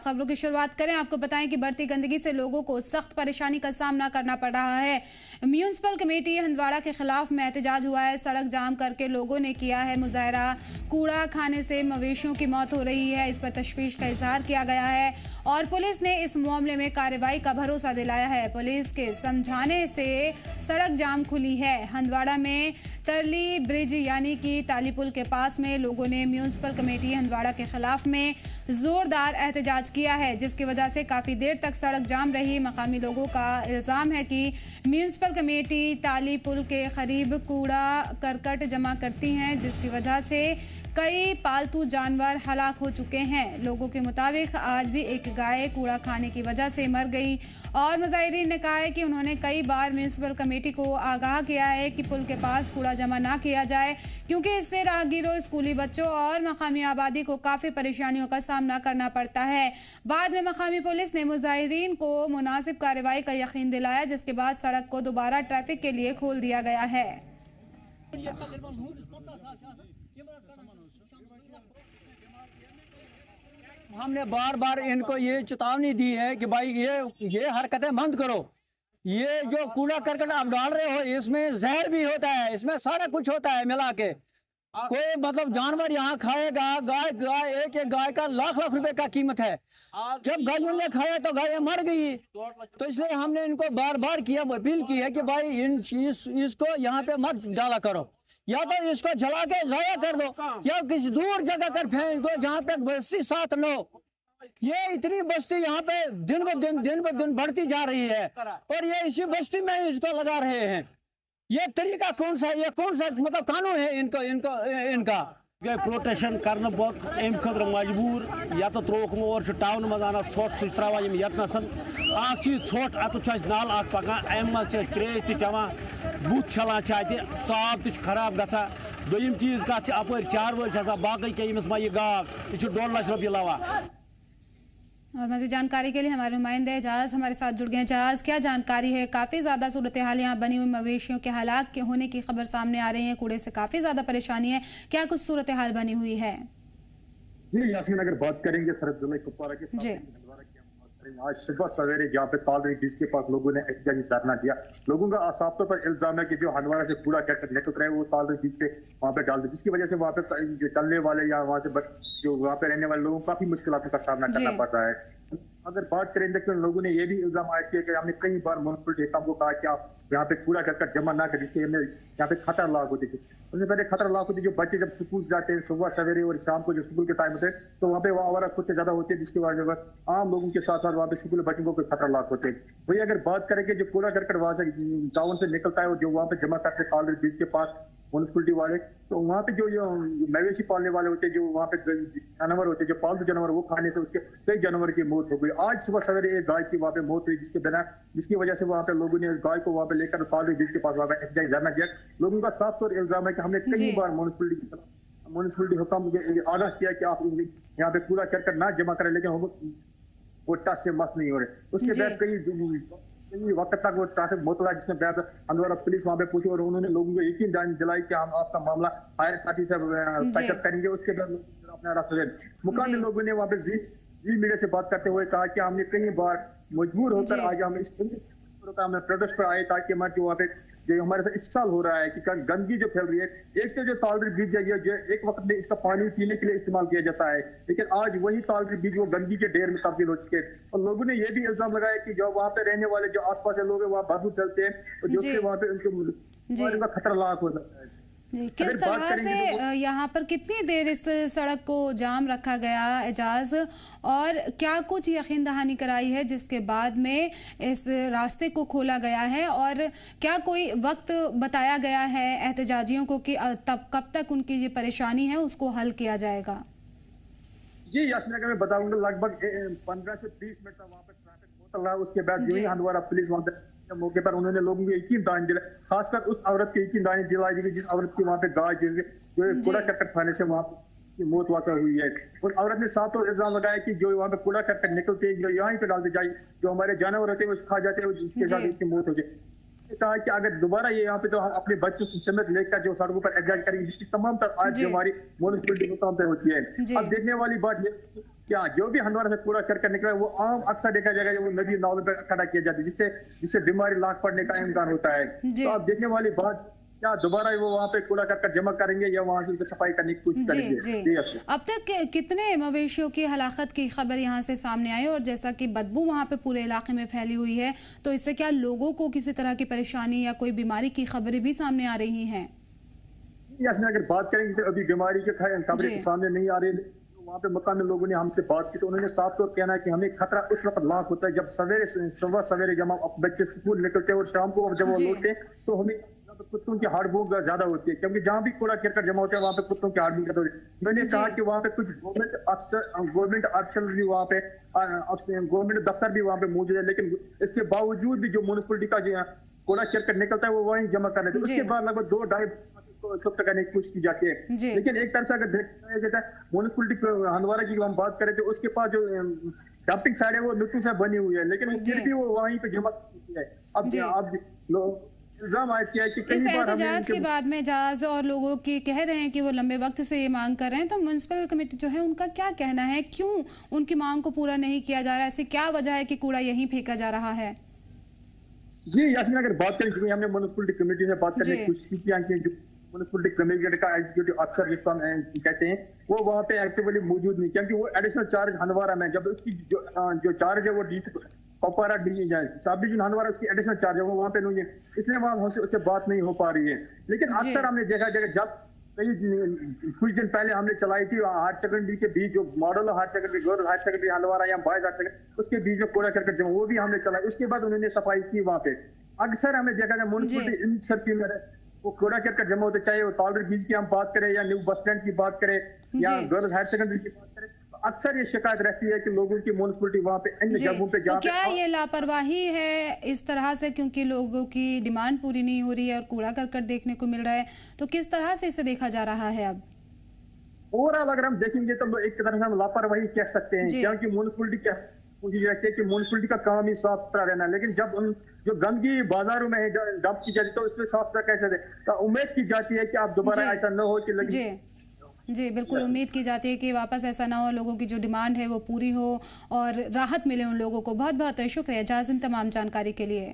खबरों की शुरुआत करें। आपको बताएं कि बढ़ती गंदगी से लोगों को सख्त परेशानी का सामना करना पड़ रहा है। म्यूनिसिपल कमेटी हंदवाड़ा के खिलाफ में एहतजाज हुआ है। सड़क जाम करके लोगों ने किया है मुजाहरा। कूड़ा खाने से मवेशियों की मौत हो रही है, इस पर तशवीश का इजहार किया गया है और पुलिस ने इस मामले में कार्रवाई का भरोसा दिलाया है। पुलिस के समझाने से सड़क जाम खुली है। हंदवाड़ा में तरली ब्रिज यानी कि ताली पुल के पास में लोगों ने म्यूनिसिपल कमेटी हंदवाड़ा के खिलाफ में जोरदार एहतजाज किया है, जिसकी वजह से काफ़ी देर तक सड़क जाम रही। मकामी लोगों का इल्ज़ाम है कि म्यूनिसिपल कमेटी ताली पुल के करीब कूड़ा करकट जमा करती हैं, जिसकी वजह से कई पालतू जानवर हलाक हो चुके हैं। लोगों के मुताबिक आज भी एक गाय कूड़ा खाने की वजह से मर गई और मुजाहिरीन ने कहा है कि उन्होंने कई बार म्यूनिसिपल कमेटी को आगाह किया है कि पुल के पास कूड़ा जमा ना किया जाए, क्योंकि इससे राहगीरों, स्कूली बच्चों और मकामी आबादी को काफ़ी परेशानियों का सामना करना पड़ता है। बाद में मकामी पुलिस ने मुजाहिरीन को मुनासिब कार्रवाई का यकीन दिलाया, जिसके बाद सड़क को दोबारा ट्रैफिक के लिए खोल दिया गया है। हमने बार बार इनको ये चेतावनी दी है कि भाई ये हरकतें बंद करो। ये जो कूड़ा करकट आप डाल रहे हो, इसमें जहर भी होता है, इसमें सारा कुछ होता है मिला के। कोई मतलब जानवर यहाँ खाएगा, गाय एक गाय का लाख रुपए का कीमत है। जब गायों ने खाया तो गाय मर गई। तो इसलिए हमने इनको बार बार अपील की है कि भाई इसको यहाँ पे मत डाला करो, या तो इसको जला के जाया कर दो या किसी दूर जगह कर फेंक दो जहाँ पे बस्ती साथ न हो। ये इतनी बस्ती यहाँ पे दिन ब दिन बढ़ती जा रही है और ये इसी बस्ती में इसको लगा रहे हैं। ये तरीका कौन सा, ये कौन सा मतलब कानून है इनका गए प्रोटेक्शन कर अम खतर मजबूर या तो त्रोक मोर टाउन मज आना छोट सह त्रा यतनसन चीज छोट अत नाल पकान अम मज त्रेश तवान बुत छलान साफ तो खराब गा। दोम चीज कत अपर चार वल बाकी क्या यमिस मा यह गाव यह 2 लाख रुपये लवा। और मज़ीद जानकारी के लिए हमारे नुमाइंदे एजाज हमारे साथ जुड़ गए। एजाज, क्या जानकारी है? काफ़ी ज़्यादा सूरत हाल यहाँ बनी हुई, मवेशियों के हलाक के होने की खबर सामने आ रही है, कूड़े से काफ़ी ज़्यादा परेशानी है, क्या कुछ सूरत हाल बनी हुई है? जी यासीन, अगर बात करेंगे सरहद जिले कुपवारा के आज सुबह सवेरे जहाँ पे ताल ब्रिज के पास लोगों ने एहतजाजी धरना दिया। लोगों का साफ तौर पर इल्जाम है कि जो हंदवाड़ा से कूड़ा करकट निकल रहे हैं वो ताल ब्रिज पे वहाँ पे डाल दे, जिसकी वजह से वहाँ पे जो चलने वाले या वहाँ से बस जो वहाँ पे रहने वाले लोगों को काफी मुश्किलों का सामना करना पड़ रहा है। अगर बात करें तो लोगों ने ये भी इल्जाम आया किया कि हमने कई बार म्यूनिसिपल ठेका को कहा कि आप यहाँ पे कूड़ा करकट जमा ना करें, जिसके यहाँ पे खतरनाक होती है। उससे पहले खतरनाक होती है जो बच्चे जब स्कूल जाते हैं सुबह सवेरे और शाम को जो स्कूल के टाइम होते हैं तो वहाँ पे आवारा कुत्ते ज्यादा होते हैं, जिसकी वजह से आम लोगों के साथ साथ वहाँ पे स्कूल बच्चों को खतरनाक होते हैं। वही अगर बात करें कि जो कूड़ा करकट वहाँ से टाउन से निकलता है और जो वहाँ पे जमा करते हैं ताल ब्रिज के पास म्यूनिसिपलिटी वाले, तो वहाँ पे जो मवेशी पालने वाले होते हैं, जो वहाँ पे जानवर होते हैं, जो पालतू जानवर, वो खाने से उसके कई जानवर की मौत हो गई। आज सुबह सवेरे एक गाय की वहाँ पे मौत हुई, जिसकी वजह से वहाँ पे लोगों ने गाय को वहाँ पे लेकर ताल ब्रिज के पास वहाँ पे एहतजाज धरना दिया। लोगों का साफ तौर इल्जाम है कि हमने कई बार म्यूनिसिपलिटी हुक्म आगाह किया कि आप यहाँ पे कूड़ा करकट ना जमा करें, लेकिन वो टच से मस नहीं हो रहे। उसके बाद कई वक्त तक वो ट्रैफिक बोतला, जिसमें हंदवाड़ा पुलिस वहाँ पे पूछी और उन्होंने लोगों को यकीन दिलाई कि हम आपका मामला हायर अथॉरिटी से पैकअप करेंगे। उसके बाद अपना रास्ते मुकामी लोगों ने वहाँ पे जी मीडिया से बात करते हुए कहा कि हमने कई बार मजबूर होकर आज हम इस हमने प्रोटेस्ट पर आए ताकि हमारे जो वहाँ पे जो हमारे साथ इस साल हो रहा है कि गंदगी जो फैल रही है। एक तो जो ताल ब्रिज है जो एक वक्त में इसका पानी पीने के लिए इस्तेमाल किया जाता है, लेकिन आज वही ताल ब्रिज वो गंदगी के ढेर में तब्दील हो चुके हैं। और लोगों ने ये भी इल्जाम लगाया कि जो वहाँ पे रहने वाले जो आसपास के लोग हैं वहाँ बदबू फैलते हैं और जो वहाँ पे उनका खतरनाक हो सकता है। किस तरह से यहाँ पर कितनी देर इस सड़क को जाम रखा गया एजाज, और क्या कुछ यकीन दहानी कराई है जिसके बाद में इस रास्ते को खोला गया है, और क्या कोई वक्त बताया गया है एहतजाजियों को कि तब कब तक उनकी ये परेशानी है उसको हल किया जाएगा? जी यास्मीन, अगर मैं बताऊंगा लगभग 15 से 20 मिनट तक वहाँ पे ट्रैफिक होता रहा। उसके बाद जो ही हंदवाड़ा पुलिस वहाँ पे मौके पर उन्होंने लोगों को यकीन दान दिला, खासकर उस औरत के यकीन दानी दिलाई गई जिस औरत की वहाँ पे गाय जो कूड़ा करकट खाने से वहाँ की मौत वाक़ हुई है। और औरत ने साफ तौर इल्जाम लगाया कि जो वहाँ पे कूड़ा करकट निकलते हैं जो यहाँ पे डाल दी जाए, जो हमारे जानवर होते हैं वो खा जाते हैं, जिसके साथ इसकी मौत हो जाए। कहा कि अगर दोबारा ये यहाँ पे तो हम अपने बच्चों से समेत लेकर जो सड़कों पर एहतजाज करेंगे, जिसकी तमाम आज जो हमारी म्यूनिसिपलिटी मुकाम पर होती है। अब देखने वाली बात ये क्या जो भी हंदवारा से कूड़ा करकट निकला है वो आम अक्सर देखा जाएगा वो नदी नालों पे इकट्ठा किया जाता है, जिससे बीमारी लाग पड़ने का इम्कान होता है। तो आप देखने वाली बात, क्या दोबारा वो वहाँ पे कूड़ा करकट जमा करेंगे या वहाँ से सफाई करने की कोशिश करेंगे? अब तक कितने मवेशियों की हलाकत की खबर यहाँ से सामने आई, और जैसा कि बदबू वहाँ पे पूरे इलाके में फैली हुई है, तो इससे क्या लोगों को किसी तरह की परेशानी या कोई बीमारी की खबरें भी सामने आ रही हैं? अगर बात करेंगे तो अभी बीमारी के खबरें सामने नहीं आ रही। वहाँ पे मकामी लोगों ने हमसे बात की तो उन्होंने साफ तौर कहना है कि हमें खतरा उस वक्त लाख होता है जब सुबह सवेरे जब हम बच्चे स्कूल निकलते हैं और शाम को जब वो लौटते हैं तो हमें कुत्तों की हार्ट भूख ज्यादा होती है, क्योंकि जहाँ भी कूड़ा करकट जमा होता है वहाँ पे कुत्तों की हार्ट भूख ज्यादा होती है। मैंने कहा कि वहाँ पे कुछ गवर्नमेंट अफसर भी वहाँ पे, गवर्नमेंट दफ्तर भी वहाँ पे मौजूद है, लेकिन इसके बावजूद भी जो म्युनिसिपलिटी का जो कूड़ा करकट निकलता है वो वहीं जमा कर लेते हैं। उसके बाद लगभग 2-2.5 शिफ्ट करने की कोशिश की जाती है। लेकिन एक तरफ से अगर देखा जाता है म्युनिसिपलिटी हंदवारा की हम बात करें तो उसके पास जो डंपिंग साइड है वो मिट्टी से बनी हुई है, लेकिन फिर भी वो वहीं पे जमा करती है। अब लोग इल्जाम आयद किया है कि इस एहतजाज के बाद में जहाज और लोगों की कह रहे हैं कि वो लंबे वक्त से ये मांग कर रहे हैं, तो म्युनिसिपल कमेटी जो है उनका क्या कहना है, क्यों उनकी मांग को पूरा नहीं किया जा रहा है? ऐसी क्या वजह है कि कूड़ा यहीं फेंका जा रहा है? जी यास्मीन, अगर बात करें क्योंकि हमने म्युनिसिपलिटी कमेटी से बात करने की कोशिश की कि म्युनिसिपलिटी कमेटी का एग्जीक्यूटिव अफसर जिसको हम कहते हैं वो वहाँ पे एक्टिवली मौजूद नहीं, क्योंकि वो एडिशनल चार्ज हंदवारा में, जब उसकी जो चार्ज है वो कपवारा सब डिवीजन हंदवारा उसकी एडिशनल चार्ज है वो वहाँ पे नहीं है, इसलिए वहाँ उससे बात नहीं हो पा रही है। लेकिन अक्सर हमने देखा जब कुछ दिन पहले हमने चलाई थी हायर सेकेंडरी के बीच जो model higher secondary, girls higher secondary Handwara या बॉयज हायर सेकेंडरी, उसके बीच में कूड़ा करकट जमा, वो भी हमने चलाई। उसके बाद उन्होंने सफाई की वहाँ पे। अक्सर हमें देखा जाए म्युनिसिपलिटी इन सब की वो कूड़ा करकट जमा होते, चाहे वो तालर बीच की हम बात करें या न्यू बस स्टैंड की बात करें या गर्ल्स हायर सेकेंडरी की बात करें, अक्सर ये शिकायत रहती है कि लोगों की म्युनिसिपलिटी वहाँ पे इन जगहों पे तो क्या ये लापरवाही है इस तरह से, क्योंकि लोगों की डिमांड पूरी नहीं हो रही है और कूड़ा करकट देखने को मिल रहा है, तो किस तरह से इसे देखा जा रहा है? अब ओवरऑल अगर हम देखेंगे तो एक तरह से हम लापरवाही कह सकते हैं, क्योंकि म्युनिसिपलिटी क्या पूछी जाती है कि म्युनिसिपलिटी का काम ही साफ सुथरा रहना, लेकिन जब उन जो गंदगी बाजारों में डंप की जाती है तो उसमें साफ सुथरा कैसे दे, तो उम्मीद की जाती है कि आप दोबारा ऐसा न हो कि जी बिल्कुल उम्मीद की जाती है कि वापस ऐसा ना हो, लोगों की जो डिमांड है वो पूरी हो और राहत मिले उन लोगों को। बहुत बहुत शुक्रिया जाजिन तमाम जानकारी के लिए।